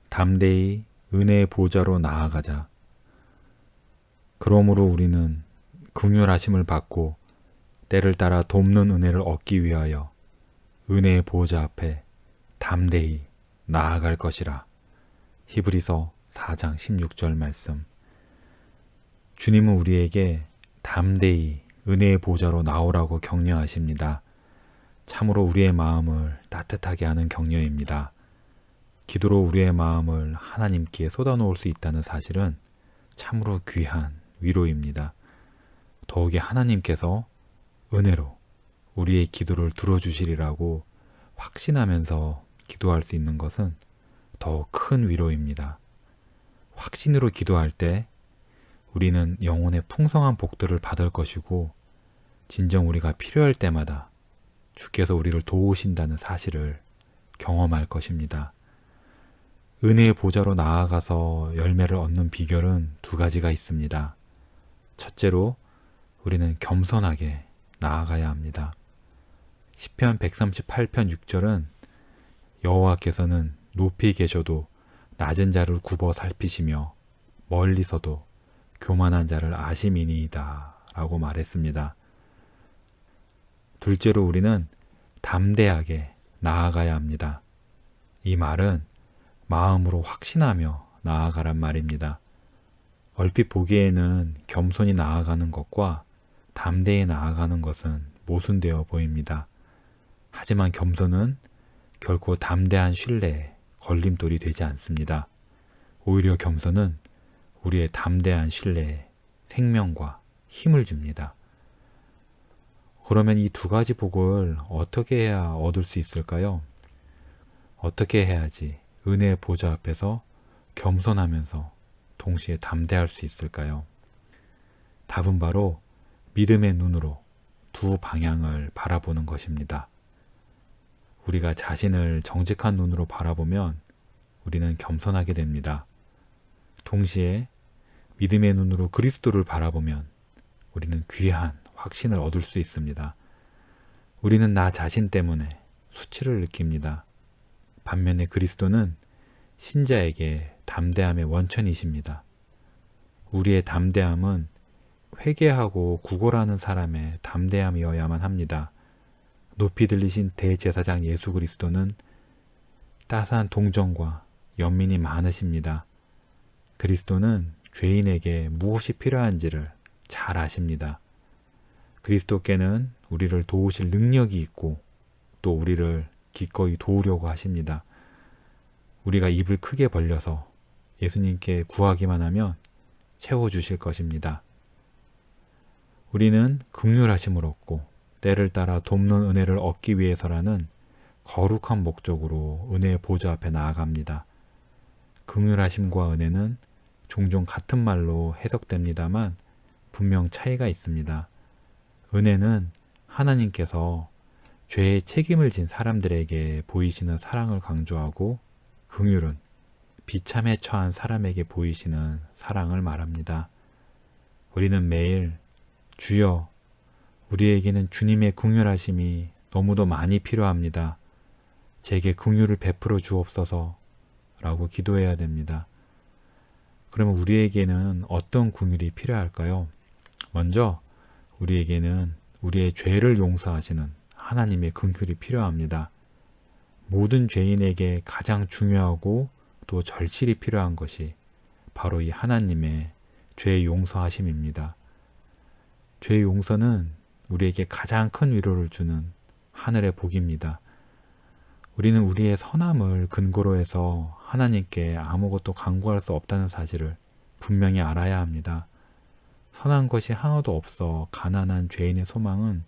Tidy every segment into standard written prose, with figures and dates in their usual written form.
담대히 은혜의 보좌로 나아가자. 그러므로 우리는 긍휼하심을 받고 때를 따라 돕는 은혜를 얻기 위하여 은혜의 보좌 앞에 담대히 나아갈 것이라. 히브리서 4장 16절 말씀. 주님은 우리에게 담대히 은혜의 보좌로 나오라고 격려하십니다. 참으로 우리의 마음을 따뜻하게 하는 격려입니다. 기도로 우리의 마음을 하나님께 쏟아놓을 수 있다는 사실은 참으로 귀한 위로입니다. 더욱이 하나님께서 은혜로 우리의 기도를 들어주시리라고 확신하면서 기도할 수 있는 것은 더 큰 위로입니다. 확신으로 기도할 때 우리는 영혼의 풍성한 복들을 받을 것이고 진정 우리가 필요할 때마다 주께서 우리를 도우신다는 사실을 경험할 것입니다. 은혜의 보좌로 나아가서 열매를 얻는 비결은 두 가지가 있습니다. 첫째로 우리는 겸손하게 나아가야 합니다. 시편 138편 6절은 여호와께서는 높이 계셔도 낮은 자를 굽어 살피시며 멀리서도 교만한 자를 아심이니이다 라고 말했습니다. 둘째로 우리는 담대하게 나아가야 합니다. 이 말은 마음으로 확신하며 나아가란 말입니다. 얼핏 보기에는 겸손히 나아가는 것과 담대히 나아가는 것은 모순되어 보입니다. 하지만 겸손은 결코 담대한 신뢰에 걸림돌이 되지 않습니다. 오히려 겸손은 우리의 담대한 신뢰에 생명과 힘을 줍니다. 그러면 이 두 가지 복을 어떻게 해야 얻을 수 있을까요? 어떻게 해야지 은혜의 보좌 앞에서 겸손하면서 동시에 담대할 수 있을까요? 답은 바로 믿음의 눈으로 두 방향을 바라보는 것입니다. 우리가 자신을 정직한 눈으로 바라보면 우리는 겸손하게 됩니다. 동시에 믿음의 눈으로 그리스도를 바라보면 우리는 귀한 확신을 얻을 수 있습니다. 우리는 나 자신 때문에 수치를 느낍니다. 반면에 그리스도는 신자에게 담대함의 원천이십니다. 우리의 담대함은 회개하고 구걸하는 사람의 담대함이어야만 합니다. 높이 들리신 대제사장 예수 그리스도는 따스한 동정과 연민이 많으십니다. 그리스도는 죄인에게 무엇이 필요한지를 잘 아십니다. 그리스도께는 우리를 도우실 능력이 있고 또 우리를 기꺼이 도우려고 하십니다. 우리가 입을 크게 벌려서 예수님께 구하기만 하면 채워주실 것입니다. 우리는 긍휼하심을 얻고 때를 따라 돕는 은혜를 얻기 위해서라는 거룩한 목적으로 은혜의 보좌 앞에 나아갑니다. 긍휼하심과 은혜는 종종 같은 말로 해석됩니다만 분명 차이가 있습니다. 은혜는 하나님께서 죄의 책임을 진 사람들에게 보이시는 사랑을 강조하고 긍휼은 비참에 처한 사람에게 보이시는 사랑을 말합니다. 우리는 매일 주여 우리에게는 주님의 긍휼하심이 너무도 많이 필요합니다. 제게 긍휼을 베풀어 주옵소서 라고 기도해야 됩니다. 그러면 우리에게는 어떤 긍휼이 필요할까요? 먼저 우리에게는 우리의 죄를 용서하시는 하나님의 긍휼이 필요합니다. 모든 죄인에게 가장 중요하고 또 절실히 필요한 것이 바로 이 하나님의 죄 용서하심입니다. 죄 용서는 우리에게 가장 큰 위로를 주는 하늘의 복입니다. 우리는 우리의 선함을 근거로 해서 하나님께 아무것도 간구할 수 없다는 사실을 분명히 알아야 합니다. 선한 것이 하나도 없어 가난한 죄인의 소망은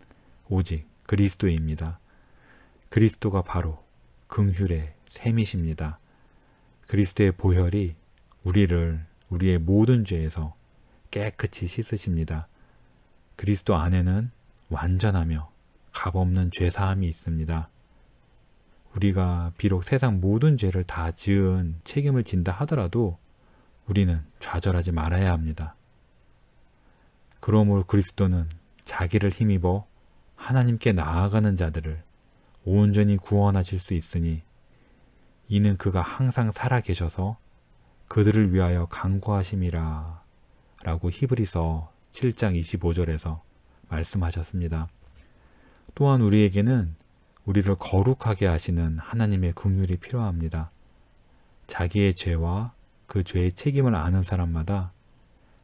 오직 그리스도입니다. 그리스도가 바로 긍휼의 샘이십니다. 그리스도의 보혈이 우리를 우리의 모든 죄에서 깨끗이 씻으십니다. 그리스도 안에는 완전하며 값없는 죄사함이 있습니다. 우리가 비록 세상 모든 죄를 다 지은 책임을 진다 하더라도 우리는 좌절하지 말아야 합니다. 그러므로 그리스도는 자기를 힘입어 하나님께 나아가는 자들을 온전히 구원하실 수 있으니 이는 그가 항상 살아 계셔서 그들을 위하여 간구하심이라 라고 히브리서 7장 25절에서 말씀하셨습니다. 또한 우리에게는 우리를 거룩하게 하시는 하나님의 긍휼이 필요합니다. 자기의 죄와 그 죄의 책임을 아는 사람마다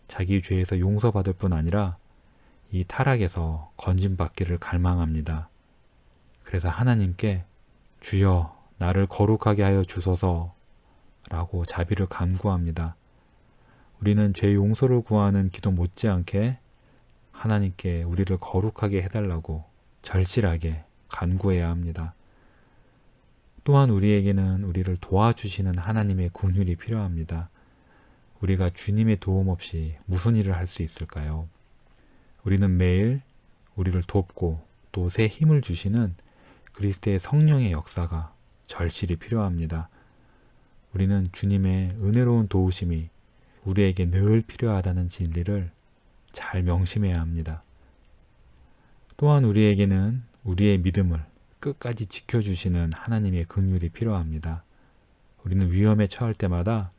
자기 죄에서 용서받을 뿐 아니라 이 타락에서 건짐받기를 갈망합니다. 그래서 하나님께 주여 나를 거룩하게 하여 주소서 라고 자비를 간구합니다. 우리는 죄 용서를 구하는 기도 못지않게 하나님께 우리를 거룩하게 해달라고 절실하게 간구해야 합니다. 또한 우리에게는 우리를 도와주시는 하나님의 긍휼이 필요합니다. 우리가 주님의 도움 없이 무슨 일을 할 수 있을까요? 우리는 매일 우리를 돕고 또 새 힘을 주시는 그리스도의 성령의 역사가 절실히 필요합니다. 우리는 주님의 은혜로운 도우심이 우리에게 늘 필요하다는 진리를 잘 명심해야 합니다. 또한 우리에게는 우리의 믿음을 끝까지 지켜주시는 하나님의 긍휼이 필요합니다. 우리는 위험에 처할 때마다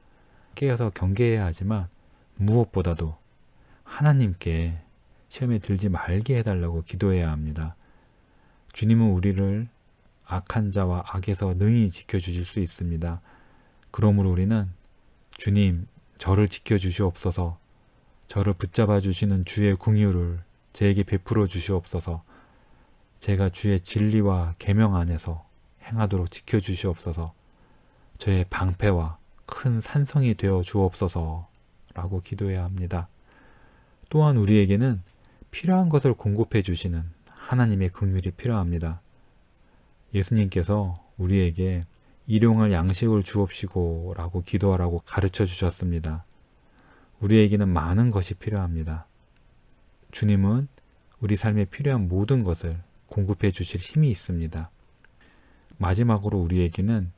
깨어서 경계해야 하지만 무엇보다도 하나님께 시험에 들지 말게 해달라고 기도해야 합니다. 주님은 우리를 악한 자와 악에서 능히 지켜주실 수 있습니다. 그러므로 우리는 주님, 저를 지켜주시옵소서, 저를 붙잡아 주시는 주의 긍휼을 제게 베풀어 주시옵소서, 제가 주의 진리와 계명 안에서 행하도록 지켜주시옵소서, 저의 방패와 큰 산성이 되어 주옵소서 라고 기도해야 합니다. 또한 우리에게는 필요한 것을 공급해 주시는 하나님의 긍휼이 필요합니다. 예수님께서 우리에게 일용할 양식을 주옵시고 라고 기도하라고 가르쳐 주셨습니다. 우리에게는 많은 것이 필요합니다. 주님은 우리 삶에 필요한 모든 것을 공급해 주실 힘이 있습니다. 마지막으로 우리에게는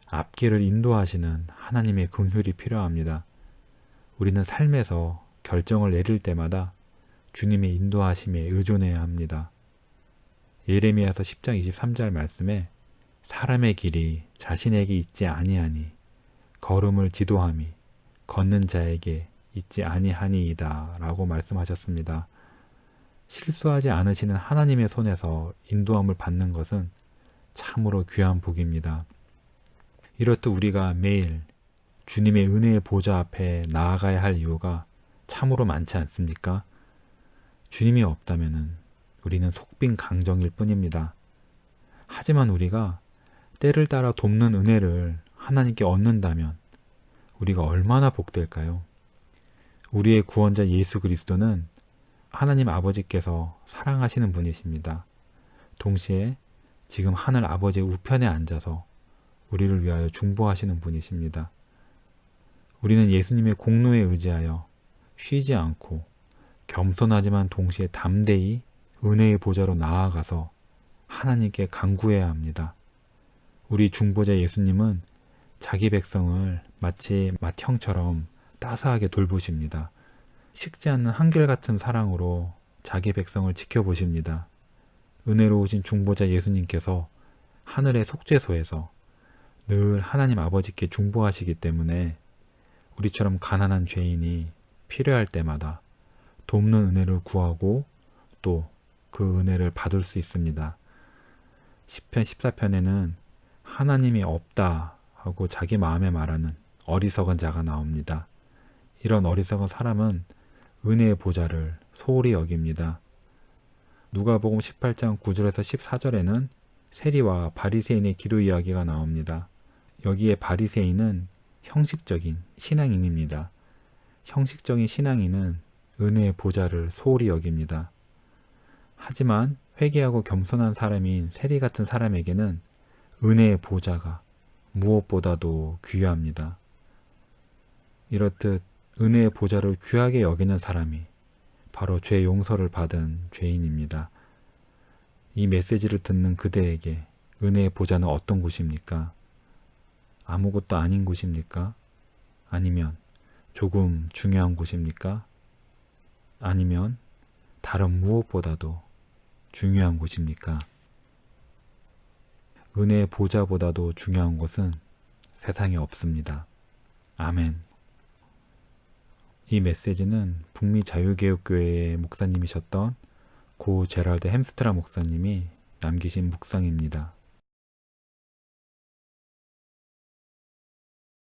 앞길을 인도하시는 하나님의 긍휼이 필요합니다. 우리는 삶에서 결정을 내릴 때마다 주님의 인도하심에 의존해야 합니다. 예레미야서 10장 23절 말씀에 사람의 길이 자신에게 있지 아니하니 걸음을 지도함이 걷는 자에게 있지 아니하니이다 라고 말씀하셨습니다. 실수하지 않으시는 하나님의 손에서 인도함을 받는 것은 참으로 귀한 복입니다. 이렇듯 우리가 매일 주님의 은혜의 보좌 앞에 나아가야 할 이유가 참으로 많지 않습니까? 주님이 없다면 우리는 속빈 강정일 뿐입니다. 하지만 우리가 때를 따라 돕는 은혜를 하나님께 얻는다면 우리가 얼마나 복될까요? 우리의 구원자 예수 그리스도는 하나님 아버지께서 사랑하시는 분이십니다. 동시에 지금 하늘 아버지의 우편에 앉아서 우리를 위하여 중보하시는 분이십니다. 우리는 예수님의 공로에 의지하여 쉬지 않고 겸손하지만 동시에 담대히 은혜의 보좌로 나아가서 하나님께 간구해야 합니다. 우리 중보자 예수님은 자기 백성을 마치 맏형처럼 따스하게 돌보십니다. 식지 않는 한결같은 사랑으로 자기 백성을 지켜보십니다. 은혜로우신 중보자 예수님께서 하늘의 속죄소에서 늘 하나님 아버지께 중보하시기 때문에 우리처럼 가난한 죄인이 필요할 때마다 돕는 은혜를 구하고 또 그 은혜를 받을 수 있습니다. 시편 14편에는 하나님이 없다 하고 자기 마음에 말하는 어리석은 자가 나옵니다. 이런 어리석은 사람은 은혜의 보좌를 소홀히 여깁니다. 누가복음 18장 9절에서 14절에는 세리와 바리새인의 기도 이야기가 나옵니다. 여기에 바리새인은 형식적인 신앙인입니다. 형식적인 신앙인은 은혜의 보좌를 소홀히 여깁니다. 하지만 회개하고 겸손한 사람인 세리 같은 사람에게는 은혜의 보좌가 무엇보다도 귀합니다. 이렇듯 은혜의 보좌를 귀하게 여기는 사람이 바로 죄 용서를 받은 죄인입니다. 이 메시지를 듣는 그대에게 은혜의 보좌는 어떤 곳입니까? 아무것도 아닌 곳입니까? 아니면 조금 중요한 곳입니까? 아니면 다른 무엇보다도 중요한 곳입니까? 은혜의 보좌보다도 중요한 것은 세상에 없습니다. 아멘. 이 메시지는 북미 자유개혁교회의 목사님이셨던 고 제랄드 햄스트라 목사님이 남기신 묵상입니다.